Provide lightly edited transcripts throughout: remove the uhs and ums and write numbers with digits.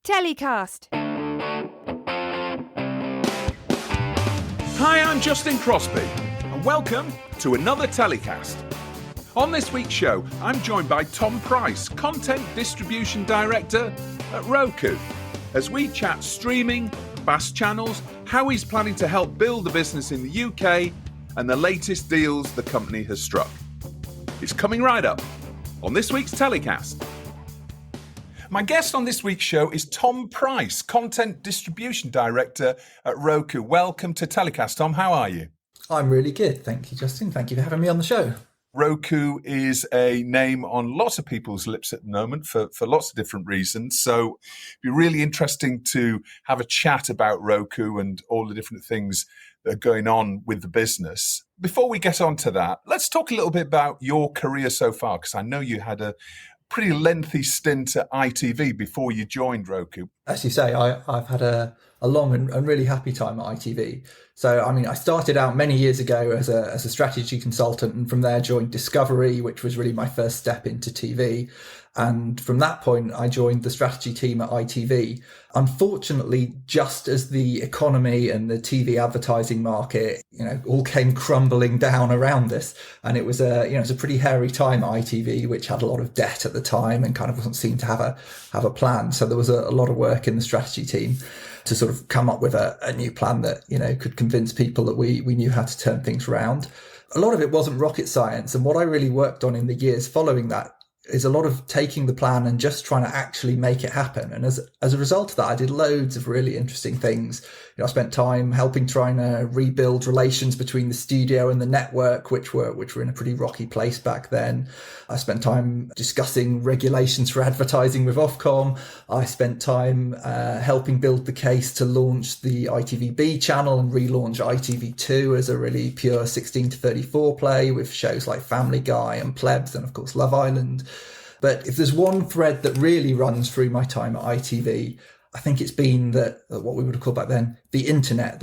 TellyCast. Hi, I'm Justin Crosby, and welcome to another TellyCast. On this week's show, I'm joined by Tom Price, Content Distribution Director at Roku, as we chat streaming, fast channels, how he's planning to help build the business in the UK, and the latest deals the company has struck. It's coming right up on this week's TellyCast. My guest on this week's show is Tom Price, Content Distribution Director at Roku. Welcome to TellyCast, Tom. How are you? I'm really good. Thank you, Justin. Thank you for having me on the show. Roku is a name on lots of people's lips at the moment for lots of different reasons. So it'd be really interesting to have a chat about Roku and all the different things that are going on with the business. Before we get on to that, let's talk a little bit about your career so far, because I know you had a pretty lengthy stint at ITV before you joined Roku. As you say, I've had a long and really happy time at ITV. So, I started out many years ago as a strategy consultant, and from there joined Discovery, which was really my first step into TV. And from that point, I joined the strategy team at ITV. Unfortunately, just as the economy and the TV advertising market, all came crumbling down around us. And it was a pretty hairy time at ITV, which had a lot of debt at the time and kind of wasn't seen to have a plan. So there was a lot of work in the strategy team to sort of come up with a new plan that, could convince people that we knew how to turn things around. A lot of it wasn't rocket science. And what I really worked on in the years following that is a lot of taking the plan and just trying to actually make it happen. And as a result of that, I did loads of really interesting things. I spent time helping trying to rebuild relations between the studio and the network, which were in a pretty rocky place back then. I spent time discussing regulations for advertising with Ofcom. I spent time helping build the case to launch the ITVB channel and relaunch ITV2 as a really pure 16 to 34 play with shows like Family Guy and Plebs and, of course, Love Island. But if there's one thread that really runs through my time at ITV, I think it's been that what we would have called back then the internet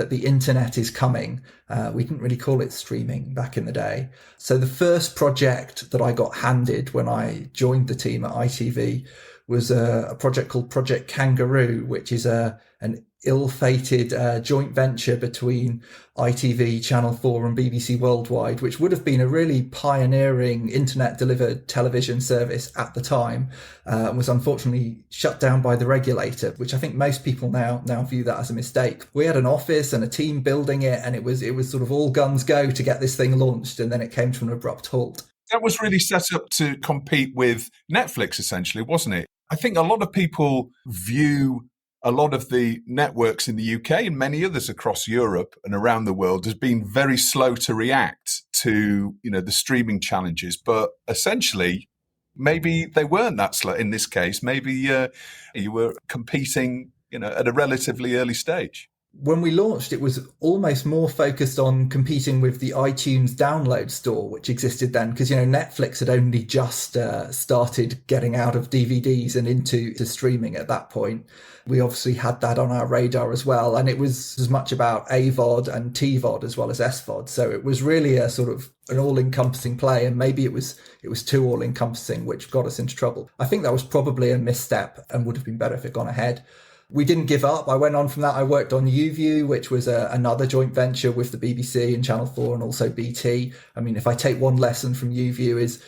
is coming. We didn't really call it streaming back in the day. So the first project that I got handed when I joined the team at ITV was a project called Project Kangaroo, which is an ill-fated joint venture between ITV, Channel 4 and BBC Worldwide, which would have been a really pioneering internet-delivered television service at the time, and was unfortunately shut down by the regulator, which I think most people now view that as a mistake. We had an office and a team building it, and it was sort of all guns go to get this thing launched, and then it came to an abrupt halt. That was really set up to compete with Netflix, essentially, wasn't it? I think a lot of people view a lot of the networks in the UK and many others across Europe and around the world as being very slow to react to, the streaming challenges. But essentially, maybe they weren't that slow in this case. Maybe you were competing, at a relatively early stage. When we launched, it was almost more focused on competing with the iTunes download store, which existed then, because, Netflix had only just started getting out of DVDs and into streaming at that point. We obviously had that on our radar as well. And it was as much about AVOD and TVOD as well as SVOD. So it was really a sort of an all-encompassing play. And maybe it was too all-encompassing, which got us into trouble. I think that was probably a misstep and would have been better if it gone ahead. We didn't give up. I went on from that. I worked on YouView, which was another joint venture with the BBC and Channel 4 and also BT. If I take one lesson from YouView is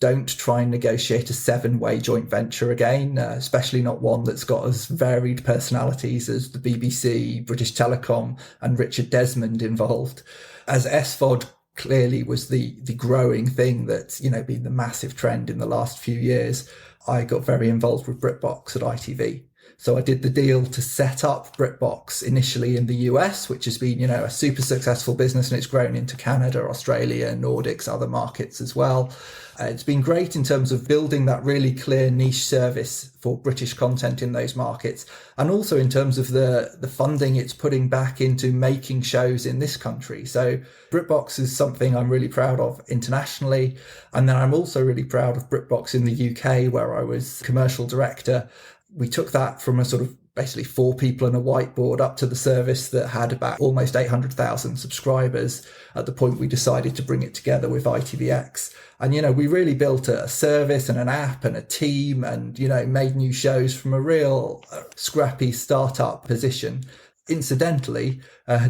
don't try and negotiate a 7-way joint venture again, especially not one that's got as varied personalities as the BBC, British Telecom and Richard Desmond involved. As SVOD clearly was the growing thing that's, been the massive trend in the last few years, I got very involved with BritBox at ITV. So I did the deal to set up BritBox initially in the US, which has been, a super successful business, and it's grown into Canada, Australia, Nordics, other markets as well. It's been great in terms of building that really clear niche service for British content in those markets, and also in terms of the funding it's putting back into making shows in this country. So BritBox is something I'm really proud of internationally. And then I'm also really proud of BritBox in the UK, where I was commercial director. We took that from a sort of basically 4 people and a whiteboard up to the service that had about almost 800,000 subscribers at the point we decided to bring it together with ITVX. And, we really built a service and an app and a team and, made new shows from a real scrappy startup position. Incidentally,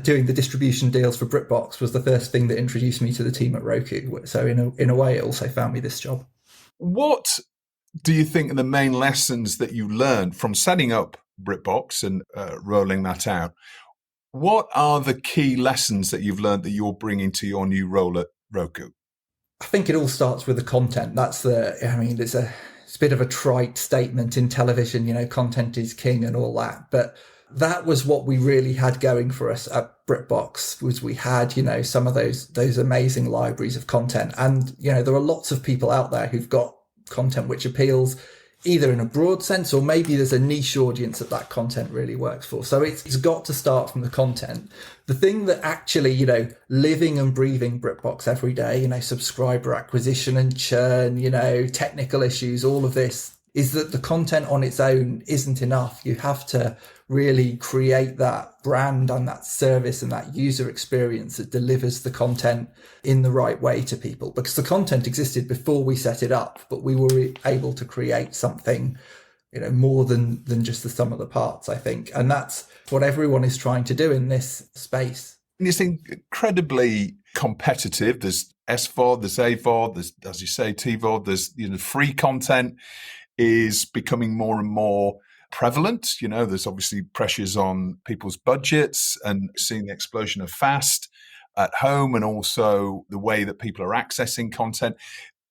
doing the distribution deals for BritBox was the first thing that introduced me to the team at Roku. So in a way, it also found me this job. What do you think are the main lessons that you learned from setting up BritBox and rolling that out? What are the key lessons that you've learned that you're bringing to your new role at Roku? I think it all starts with the content. It's a bit of a trite statement in television, content is king and all that. But that was what we really had going for us at BritBox, was we had, some of those amazing libraries of content. And, there are lots of people out there who've got content which appeals either in a broad sense, or maybe there's a niche audience that content really works for. So it's got to start from the content. The thing that actually, living and breathing BritBox every day, subscriber acquisition and churn, technical issues, all of this, is that the content on its own isn't enough. You have to really create that brand and that service and that user experience that delivers the content in the right way to people, because the content existed before we set it up, but we were able to create something, more than just the sum of the parts, I think. And that's what everyone is trying to do in this space. And it's incredibly competitive. There's SVOD, there's AVOD, there's, as you say, TVOD, there's, free content is becoming more and more prevalent. There's obviously pressures on people's budgets, and seeing the explosion of fast at home and also the way that people are accessing content.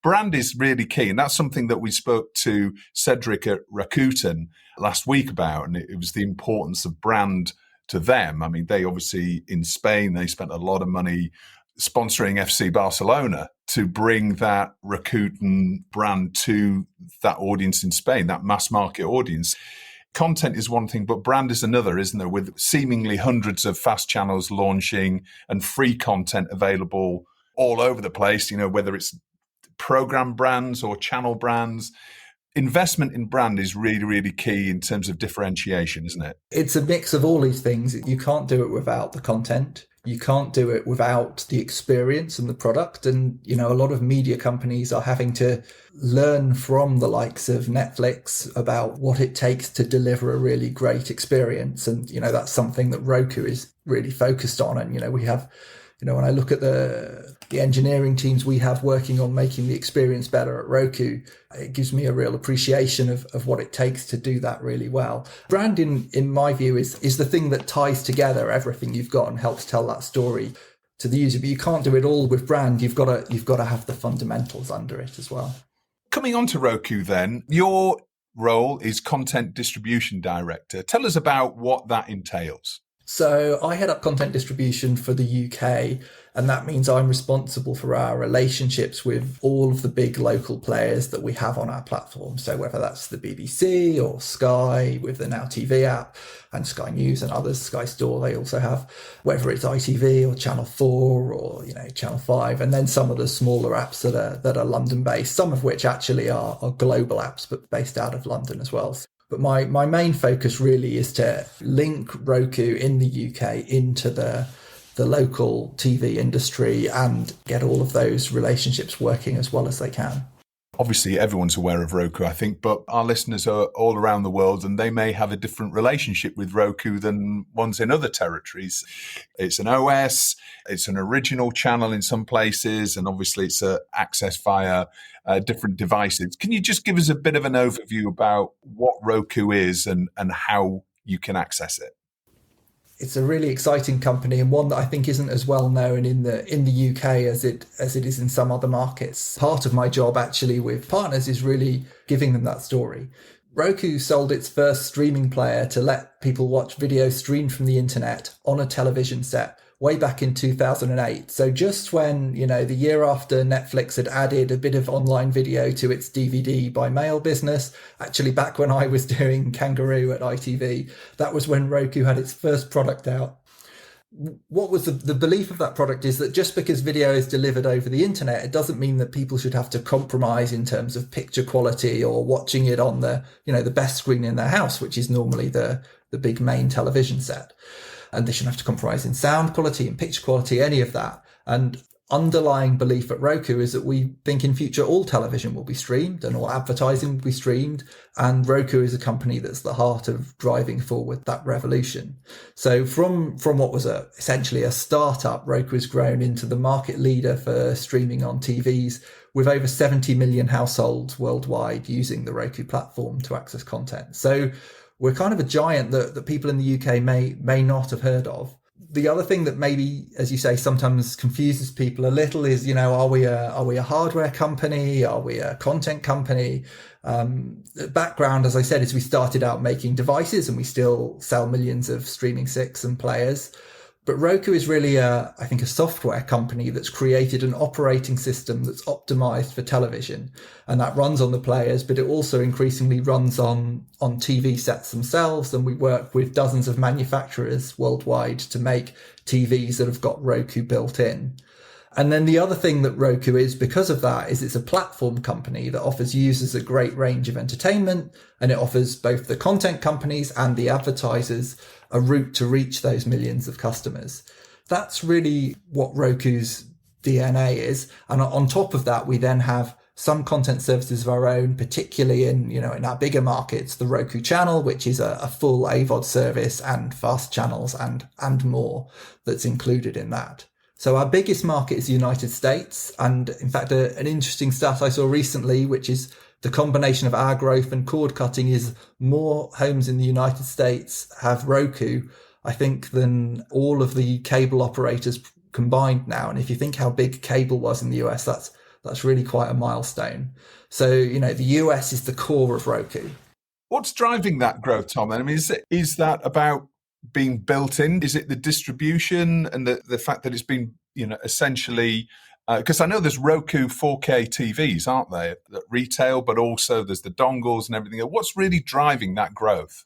Brand is really key. And that's something that we spoke to Cedric at Rakuten last week about. And it was the importance of brand to them. I mean, they obviously, in Spain, they spent a lot of money sponsoring FC Barcelona to bring that Rakuten brand to that audience in Spain, that mass market audience. Content is one thing, but brand is another, isn't there? With seemingly hundreds of fast channels launching and free content available all over the place, whether it's program brands or channel brands. Investment in brand is really, really key in terms of differentiation, isn't it? It's a mix of all these things. You can't do it without the content. You can't do it without the experience and the product. And, a lot of media companies are having to learn from the likes of Netflix about what it takes to deliver a really great experience. And, that's something that Roku is really focused on. And, we have, when I look at the engineering teams we have working on making the experience better at Roku, it gives me a real appreciation of what it takes to do that really well. Brand, in my view, is the thing that ties together everything you've got and helps tell that story to the user. But you can't do it all with brand. You've got to have the fundamentals under it as well. Coming on to Roku then, your role is Content Distribution Director. Tell us about what that entails. So I head up content distribution for the UK, and that means I'm responsible for our relationships with all of the big local players that we have on our platform. So whether that's the BBC or Sky with the Now TV app and Sky News and others, Sky Store they also have, whether it's ITV or Channel 4 or Channel 5, and then some of the smaller apps that are London based, some of which actually are global apps but based out of London as well. But my main focus really is to link Roku in the UK into the local TV industry and get all of those relationships working as well as they can. Obviously, everyone's aware of Roku, I think, but our listeners are all around the world and they may have a different relationship with Roku than ones in other territories. It's an OS, it's an original channel in some places, and obviously it's accessed via different devices. Can you just give us a bit of an overview about what Roku is and how you can access it? It's a really exciting company, and one that I think isn't as well known in the UK as it is in some other markets. Part of my job actually with partners is really giving them that story. Roku sold its first streaming player to let people watch video streamed from the internet on a television set way back in 2008. So just when, the year after Netflix had added a bit of online video to its DVD by mail business, actually back when I was doing Kangaroo at ITV, that was when Roku had its first product out. what was the belief of that product is that just because video is delivered over the internet, it doesn't mean that people should have to compromise in terms of picture quality or watching it on the best screen in their house, which is normally the big main television set. And they shouldn't have to compromise in sound quality and picture quality, any of that. And underlying belief at Roku is that we think in future all television will be streamed and all advertising will be streamed, and Roku is a company that's the heart of driving forward that revolution. So from what was essentially a startup, Roku has grown into the market leader for streaming on TVs, with over 70 million households worldwide using the Roku platform to access content. So we're kind of a giant that people in the UK may not have heard of. The other thing that maybe, as you say, sometimes confuses people a little is, are we a hardware company? Are we a content company? The background, as I said, is we started out making devices and we still sell millions of streaming sticks and players. But Roku is really, I think, a software company that's created an operating system that's optimized for television. And that runs on the players, but it also increasingly runs on TV sets themselves. And we work with dozens of manufacturers worldwide to make TVs that have got Roku built in. And then the other thing that Roku is, because of that, is it's a platform company that offers users a great range of entertainment, and it offers both the content companies and the advertisers a route to reach those millions of customers. That's really what Roku's DNA is. And on top of that, we then have some content services of our own, particularly in our bigger markets, the Roku channel, which is a full AVOD service, and fast channels and more that's included in that. So our biggest market is the United States. And in fact, an interesting stat I saw recently, which is the combination of our growth and cord cutting, is more homes in the United States have Roku, I think, than all of the cable operators combined now. And if you think how big cable was in the US, that's really quite a milestone. So, the US is the core of Roku. What's driving that growth, Tom? I mean, is that about being built in? Is it the distribution and the fact that it's been, essentially, because I know there's Roku 4K TVs, aren't there, that retail, but also there's the dongles and everything. What's really driving that growth?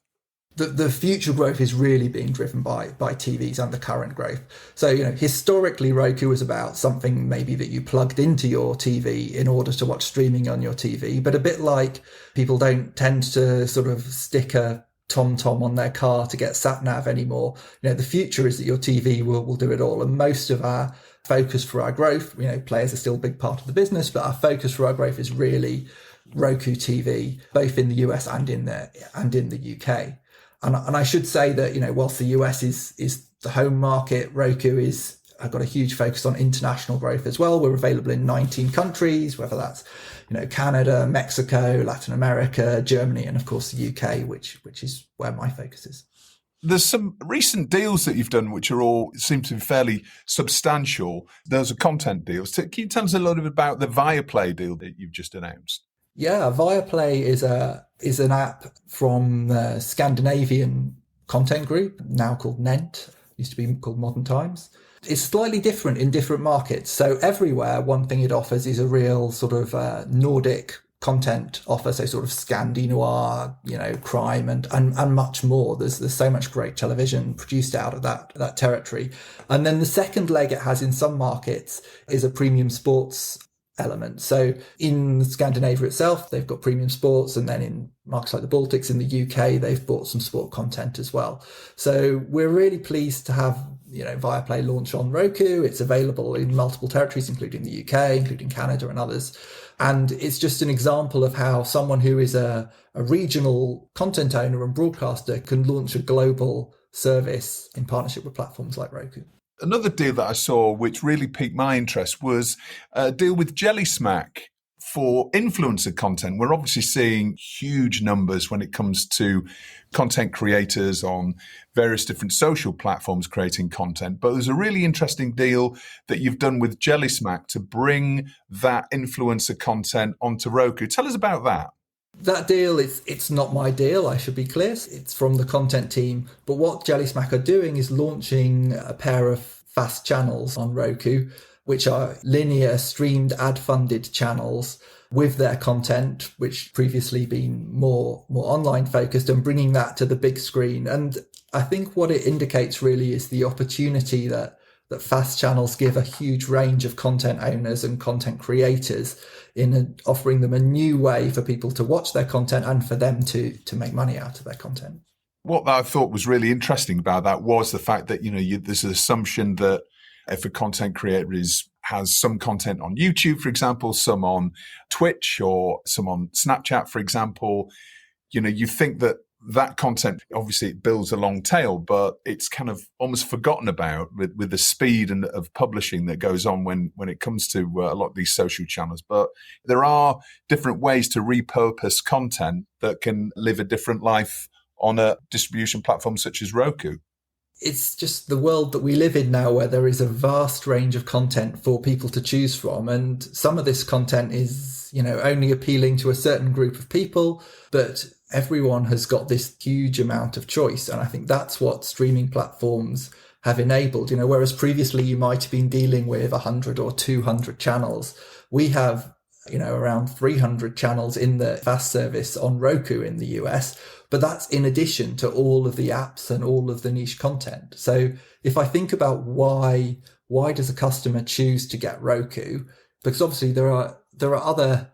The future growth is really being driven by TVs and the current growth. So, historically, Roku was about something maybe that you plugged into your TV in order to watch streaming on your TV. But a bit like people don't tend to sort of stick a TomTom on their car to get sat nav anymore. The future is that your TV will do it all. And most of our focus for our growth, players are still a big part of the business, but our focus for our growth is really Roku TV, both in the US and in the UK. And I should say that, whilst the US is the home market, Roku I've got a huge focus on international growth as well. We're available in 19 countries, whether that's, Canada, Mexico, Latin America, Germany, and of course the UK, which is where my focus is. There's some recent deals that you've done which are all seem to be fairly substantial. Those are content deals. Can you tell us a little bit about the Viaplay deal that you've just announced? Yeah, Viaplay is an app from the Scandinavian content group, now called Nent, used to be called Modern Times. It's slightly different in different markets. So everywhere, one thing it offers is a real sort of Nordic content offer, so sort of Scandi noir, crime and much more. There's so much great television produced out of that territory. And then the second leg it has in some markets is a premium sports element. So in Scandinavia itself, they've got premium sports, and then in markets like the Baltics, in the UK, they've bought some sport content as well. So we're really pleased to have Viaplay launch on Roku. It's available in multiple territories, including the UK, including Canada and others. And it's just an example of how someone who is a regional content owner and broadcaster can launch a global service in partnership with platforms like Roku. Another deal that I saw which really piqued my interest was a deal with Jelly Smack for influencer content. We're obviously seeing huge numbers when it comes to content creators on various different social platforms creating content. But there's a really interesting deal that you've done with Jelly Smack to bring that influencer content onto Roku. Tell us about that. That deal, it's not my deal, I should be clear. It's from the content team. But what Jelly Smack are doing is launching a pair of fast channels on Roku, which are linear streamed ad-funded channels with their content, which previously been more online focused, and bringing that to the big screen. And I think what it indicates really is the opportunity that fast channels give a huge range of content owners and content creators in offering them a new way for people to watch their content and for them to make money out of their content. What I thought was really interesting about that was the fact that, there's an assumption that if a content creator has some content on YouTube, for example, some on Twitch or some on Snapchat, for example, you think that content, obviously it builds a long tail, but it's kind of almost forgotten about with the speed of publishing that goes on when it comes to a lot of these social channels. But there are different ways to repurpose content that can live a different life on a distribution platform such as Roku. It's just the world that we live in now, where there is a vast range of content for people to choose from. And some of this content is, only appealing to a certain group of people, but everyone has got this huge amount of choice. And I think that's what streaming platforms have enabled, whereas previously you might have been dealing with 100 or 200 channels. We have, around 300 channels in the FAST service on Roku in the US, but that's in addition to all of the apps and all of the niche content. So if I think about why does a customer choose to get Roku? Because obviously there are other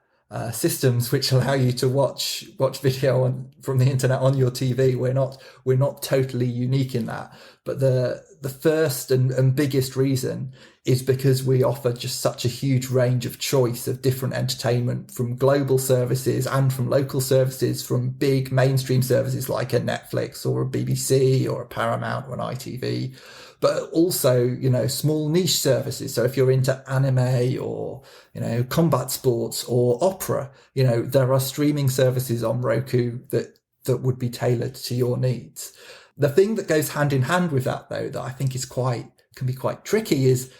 systems which allow you to watch video from the internet on your TV. We're not totally unique in that, but the first and biggest reason is because we offer just such a huge range of choice of different entertainment from global services and from local services, from big mainstream services like a Netflix or a BBC or a Paramount or an ITV, but also, small niche services. So if you're into anime or, combat sports or opera, there are streaming services on Roku that would be tailored to your needs. The thing that goes hand in hand with that, though, that I think can be quite tricky is,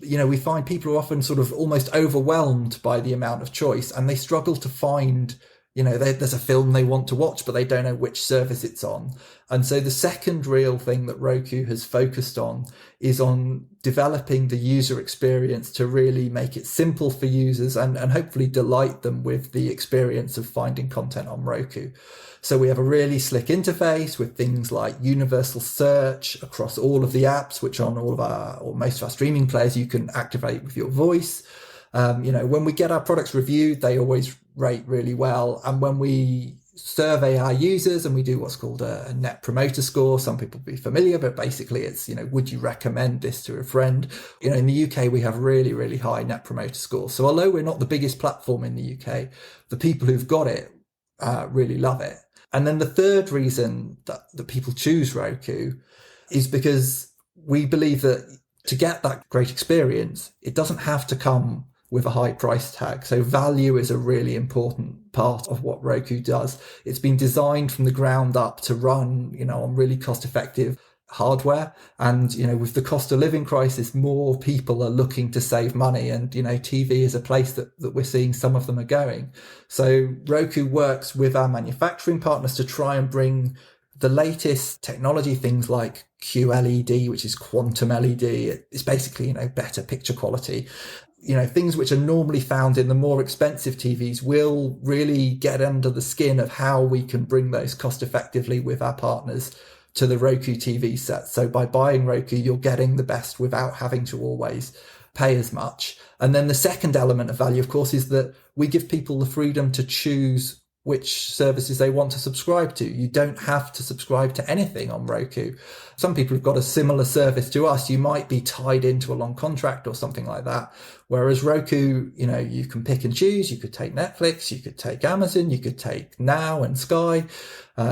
we find people are often sort of almost overwhelmed by the amount of choice, and they struggle to find, there's a film they want to watch, but they don't know which service it's on. And so the second real thing that Roku has focused on is on developing the user experience to really make it simple for users and hopefully delight them with the experience of finding content on Roku. So we have a really slick interface with things like universal search across all of the apps, which on all of our, or most of our streaming players, you can activate with your voice. When we get our products reviewed, they always rate really well. And when we survey our users and we do what's called a net promoter score, some people will be familiar, but basically it's, would you recommend this to a friend? In the UK, we have really, really high net promoter scores. So although we're not the biggest platform in the UK, the people who've got it really love it. And then the third reason that people choose Roku is because we believe that to get that great experience, it doesn't have to come with a high price tag. So value is a really important part of what Roku does. It's been designed from the ground up to run, on really cost effective hardware. And, with the cost of living crisis, more people are looking to save money. And, TV is a place that we're seeing some of them are going. So Roku works with our manufacturing partners to try and bring the latest technology, things like QLED, which is quantum LED. It's basically, better picture quality. Things which are normally found in the more expensive TVs will really get under the skin of how we can bring those cost effectively with our partners to the Roku TV set. So by buying Roku, you're getting the best without having to always pay as much. And then the second element of value, of course, is that we give people the freedom to choose which services they want to subscribe to. You don't have to subscribe to anything on Roku. Some people have got a similar service to us. You might be tied into a long contract or something like that. Whereas Roku, you can pick and choose. You could take Netflix, you could take Amazon, you could take Now and Sky,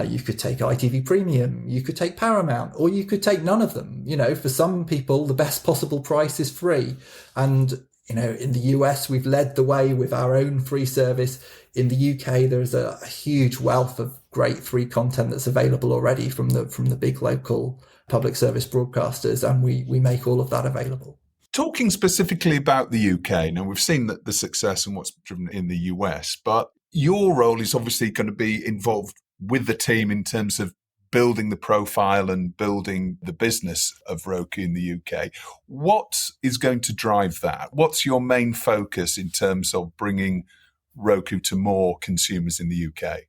you could take ITV Premium, you could take Paramount, or you could take none of them. For some people, the best possible price is free. And in the US, we've led the way with our own free service. In the UK, there's a huge wealth of great free content that's available already from the big local public service broadcasters, and we make all of that available. Talking specifically about the UK, now we've seen that the success and what's driven in the US, but your role is obviously going to be involved with the team in terms of building the profile and building the business of Roku in the UK. What is going to drive that? What's your main focus in terms of bringing Roku to more consumers in the UK?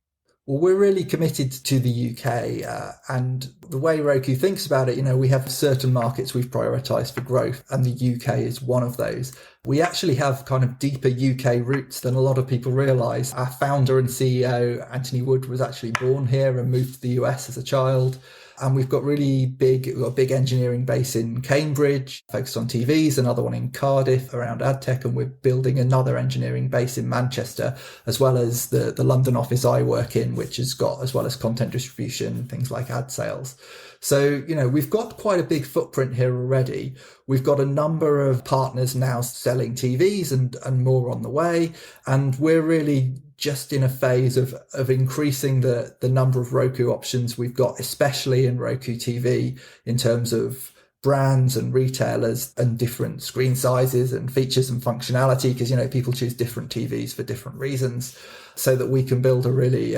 Well, we're really committed to the UK, and the way Roku thinks about it, we have certain markets we've prioritised for growth, and the UK is one of those. We actually have kind of deeper UK roots than a lot of people realise. Our founder and CEO, Anthony Wood, was actually born here and moved to the US as a child. And we've got we've got a big engineering base in Cambridge, focused on TVs, another one in Cardiff around ad tech, and we're building another engineering base in Manchester, as well as the London office I work in, which has got, as well as content distribution, things like ad sales. So, we've got quite a big footprint here already. We've got a number of partners now selling TVs and more on the way. And we're really just in a phase of increasing the number of Roku options we've got, especially in Roku TV, in terms of brands and retailers and different screen sizes and features and functionality, because, people choose different TVs for different reasons, so that we can build a really,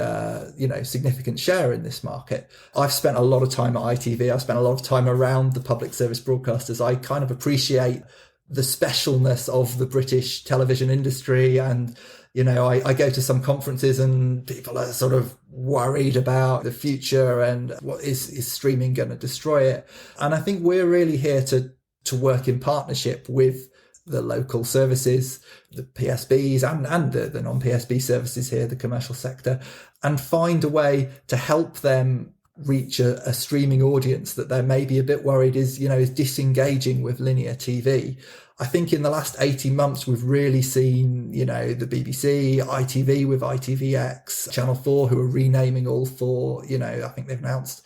significant share in this market. I've spent a lot of time at ITV. I've spent a lot of time around the public service broadcasters. I kind of appreciate the specialness of the British television industry. And, I go to some conferences and people are sort of worried about the future and what is streaming going to destroy it. And I think we're really here to work in partnership with the local services, the PSBs and the non-PSB services here, the commercial sector, and find a way to help them reach a streaming audience that they're maybe a bit worried is disengaging with linear TV. I think in the last 18 months, we've really seen, the BBC, ITV with ITVX, Channel 4, who are renaming all four, I think they've announced.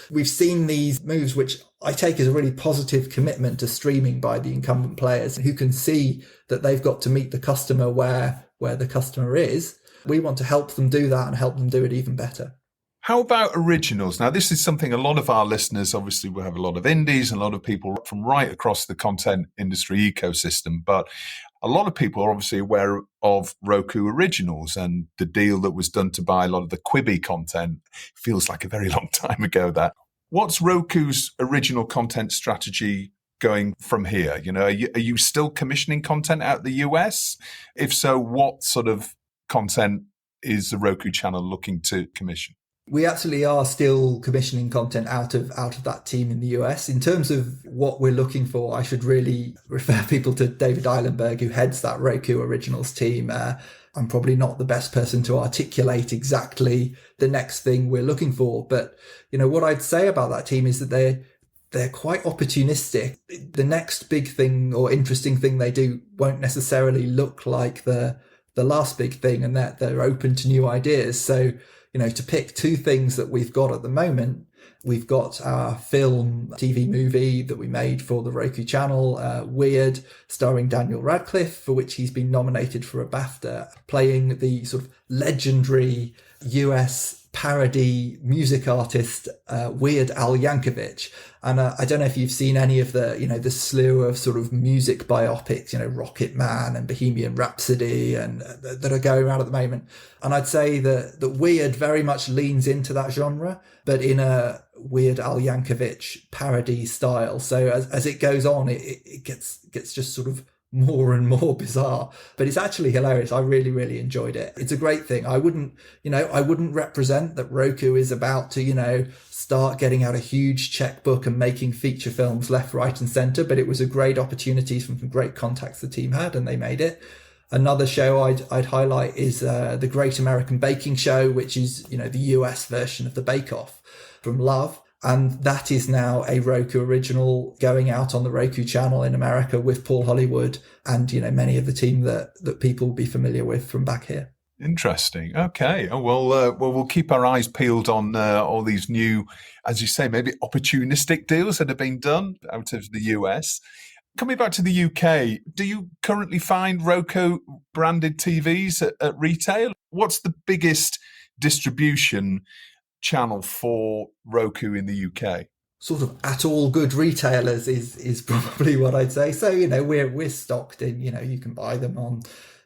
We've seen these moves, which I take as a really positive commitment to streaming by the incumbent players who can see that they've got to meet the customer where the customer is. We want to help them do that and help them do it even better. How about originals? Now, this is something a lot of our listeners, obviously, we have a lot of indies and a lot of people from right across the content industry ecosystem, but a lot of people are obviously aware of Roku Originals and the deal that was done to buy a lot of the Quibi content. Feels like a very long time ago, that. What's Roku's original content strategy going from here? Are you still commissioning content out the US? If so, what sort of content is the Roku channel looking to commission? We actually are still commissioning content out of that team in the US. In terms of what we're looking for, I should really refer people to David Eilenberg, who heads that Roku Originals team. I'm probably not the best person to articulate exactly the next thing we're looking for. But, what I'd say about that team is that they're quite opportunistic. The next big thing or interesting thing they do won't necessarily look like the last big thing, and that they're open to new ideas. So, to pick two things that we've got at the moment, we've got our film TV movie that we made for the Roku channel, Weird, starring Daniel Radcliffe, for which he's been nominated for a BAFTA, playing the sort of legendary US parody music artist, Weird Al Yankovic. And I don't know if you've seen any of the slew of sort of music biopics, Rocket Man and Bohemian Rhapsody, and that are going around at the moment. And I'd say that Weird very much leans into that genre, but in a Weird Al Yankovic parody style. So as it goes on, it gets just sort of more and more bizarre, but it's actually hilarious. I really, really enjoyed it. It's a great thing. I wouldn't represent that Roku is about to, start getting out a huge checkbook and making feature films left, right and center, but it was a great opportunity from some great contacts the team had, and they made it. Another show I'd highlight is the Great American Baking Show, which is, the US version of the Bake Off from Love. And that is now a Roku original going out on the Roku channel in America with Paul Hollywood and, many of the team that people will be familiar with from back here. Interesting. Okay. Oh, well, we'll keep our eyes peeled on all these new, as you say, maybe opportunistic deals that have been done out of the US. Coming back to the UK, do you currently find Roku branded TVs at retail? What's the biggest distribution channel for Roku in the UK? Sort of at all good retailers is probably what I'd say. So, we're stocked in, you can buy them on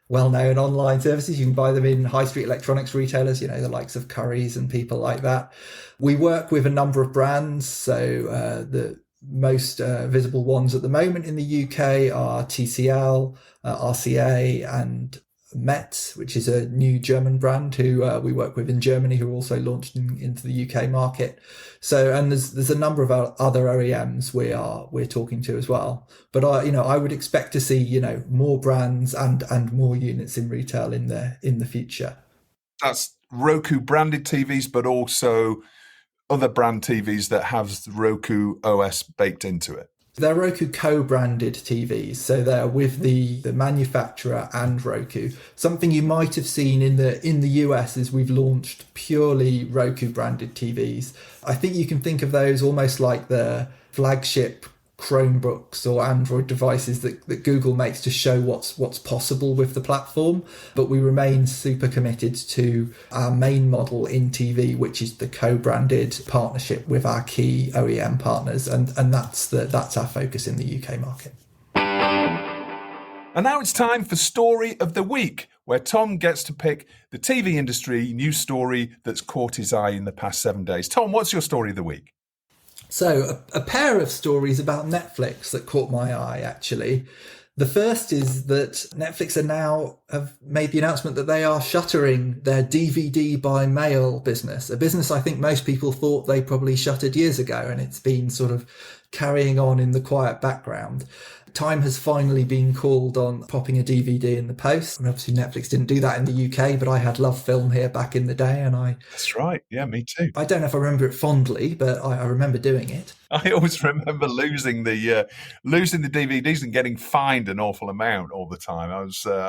well-known online services. You can buy them in high street electronics retailers, the likes of Currys and people like that. We work with a number of brands. So the most visible ones at the moment in the UK are TCL, RCA, and Met, which is a new German brand who we work with in Germany, who also launched into the UK market. So, and there's a number of other OEMs we're talking to as well. But I would expect to see more brands and more units in retail in the future. That's Roku branded TVs, but also other brand TVs that have Roku OS baked into it. They're Roku co-branded TVs, so they're with the manufacturer and Roku. Something you might have seen in the US is we've launched purely Roku branded TVs. I think you can think of those almost like the flagship Chromebooks or Android devices that Google makes to show what's possible with the platform. But we remain super committed to our main model in TV, which is the co-branded partnership with our key OEM partners, and that's our focus in the UK market. And now it's time for Story of the Week, where Tom gets to pick the TV industry news story that's caught his eye in the past 7 days. Tom, what's your Story of the Week? So a pair of stories about Netflix that caught my eye, actually. The first is that Netflix have made the announcement that they are shuttering their DVD by mail business, a business I think most people thought they probably shuttered years ago, and it's been sort of carrying on in the quiet background. Time has finally been called on popping a DVD in the post. And obviously Netflix didn't do that in the UK, but I had Love Film here back in the day, and That's right. Yeah, me too. I don't know if I remember it fondly, but I remember doing it. I always remember losing the DVDs and getting fined an awful amount all the time. I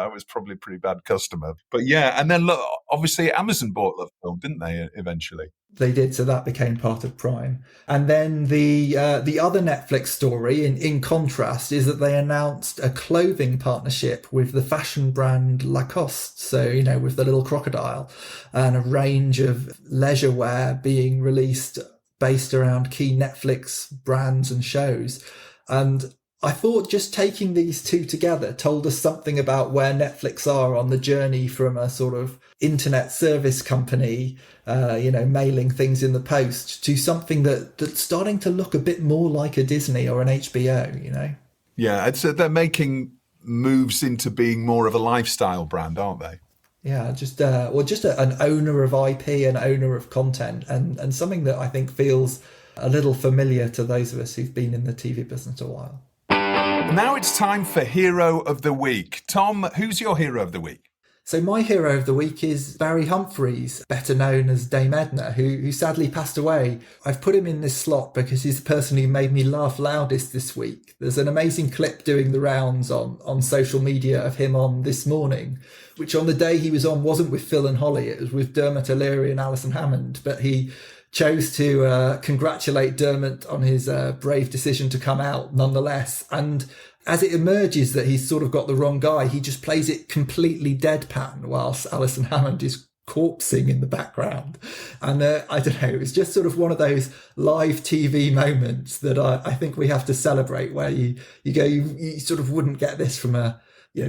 was probably a pretty bad customer. But yeah, and then look, obviously Amazon bought Love Film, didn't they, eventually? They did, so that became part of Prime. And then the other Netflix story, in contrast, is that they announced a clothing partnership with the fashion brand Lacoste. So, with the little crocodile, and a range of leisure wear being released based around key Netflix brands and shows. And I thought just taking these two together told us something about where Netflix are on the journey from a sort of internet service company, mailing things in the post, to something that's starting to look a bit more like a Disney or an HBO, Yeah, they're making moves into being more of a lifestyle brand, aren't they? Yeah, just an owner of IP, an owner of content, and something that I think feels a little familiar to those of us who've been in the TV business a while. Now it's time for Hero of the Week. Tom, who's your Hero of the Week? So my hero of the week is Barry Humphries, better known as Dame Edna, who sadly passed away. I've put him in this slot because he's the person who made me laugh loudest this week. There's an amazing clip doing the rounds on social media of him on This Morning, which on the day he was on wasn't with Phil and Holly, it was with Dermot O'Leary and Alison Hammond, but he chose to congratulate Dermot on his brave decision to come out nonetheless. And as it emerges that he's sort of got the wrong guy, he just plays it completely deadpan whilst Alison Hammond is corpsing in the background. And I don't know, it was just sort of one of those live TV moments that I think we have to celebrate, where you sort of wouldn't get this from a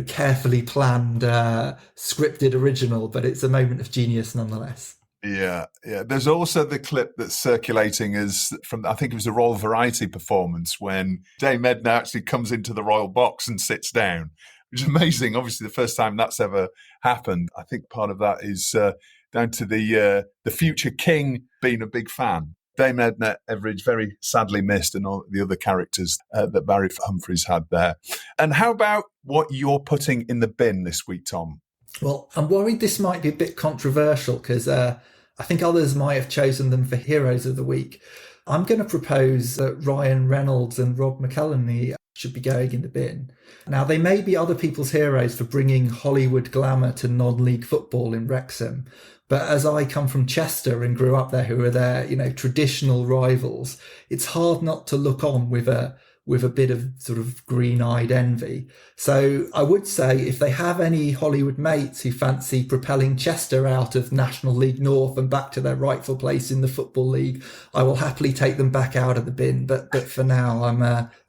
carefully planned scripted original, but it's a moment of genius nonetheless. Yeah. There's also the clip that's circulating as from, I think it was a Royal Variety performance, when Dame Edna actually comes into the royal box and sits down, which is amazing. Obviously, the first time that's ever happened. I think part of that is down to the future king being a big fan. Dame Edna Everage, very sadly missed, and all the other characters that Barry Humphries had there. And how about what you're putting in the bin this week, Tom? Well, I'm worried this might be a bit controversial because I think others might have chosen them for Heroes of the Week. I'm going to propose that Ryan Reynolds and Rob McElhenney should be going in the bin. Now, they may be other people's heroes for bringing Hollywood glamour to non-league football in Wrexham, but as I come from Chester and grew up there, who are their traditional rivals, it's hard not to look on with a bit of sort of green-eyed envy. So I would say if they have any Hollywood mates who fancy propelling Chester out of National League North and back to their rightful place in the Football League, I will happily take them back out of the bin. But for now,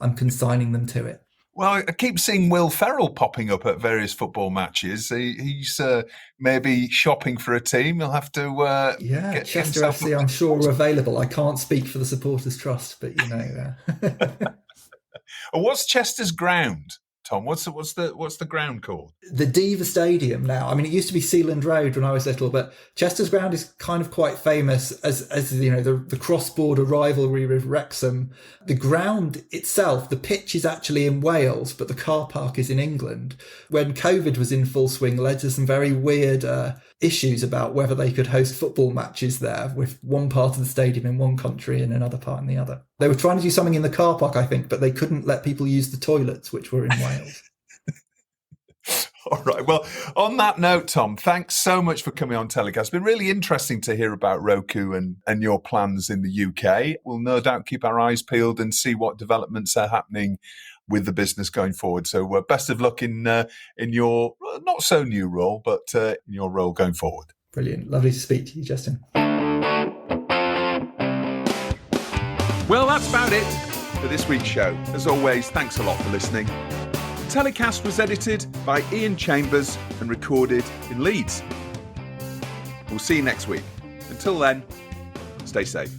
I'm consigning them to it. Well, I keep seeing Will Ferrell popping up at various football matches. He's maybe shopping for a team. He'll have to get Chester FC, I'm sure, are available. I can't speak for the Supporters Trust, but What's Chester's ground, Tom? What's the ground called? The Diva Stadium now. I mean, it used to be Sealand Road when I was little, but Chester's Ground is kind of quite famous as you know, the cross-border rivalry with Wrexham. The ground itself, the pitch is actually in Wales, but the car park is in England. When COVID was in full swing, led to some very weird issues about whether they could host football matches there, with one part of the stadium in one country and another part in the other. They were trying to do something in the car park, I think, but they couldn't let people use the toilets, which were in Wales. All right. Well, on that note, Tom, thanks so much for coming on TellyCast. It's been really interesting to hear about Roku and your plans in the UK. We'll no doubt keep our eyes peeled and see what developments are happening with the business going forward. So best of luck in your not so new role, but in your role going forward. Brilliant. Lovely to speak to you, Justin. Well, that's about it for this week's show. As always, thanks a lot for listening. TellyCast was edited by Ian Chambers and recorded in Leeds. We'll see you next week. Until then, stay safe.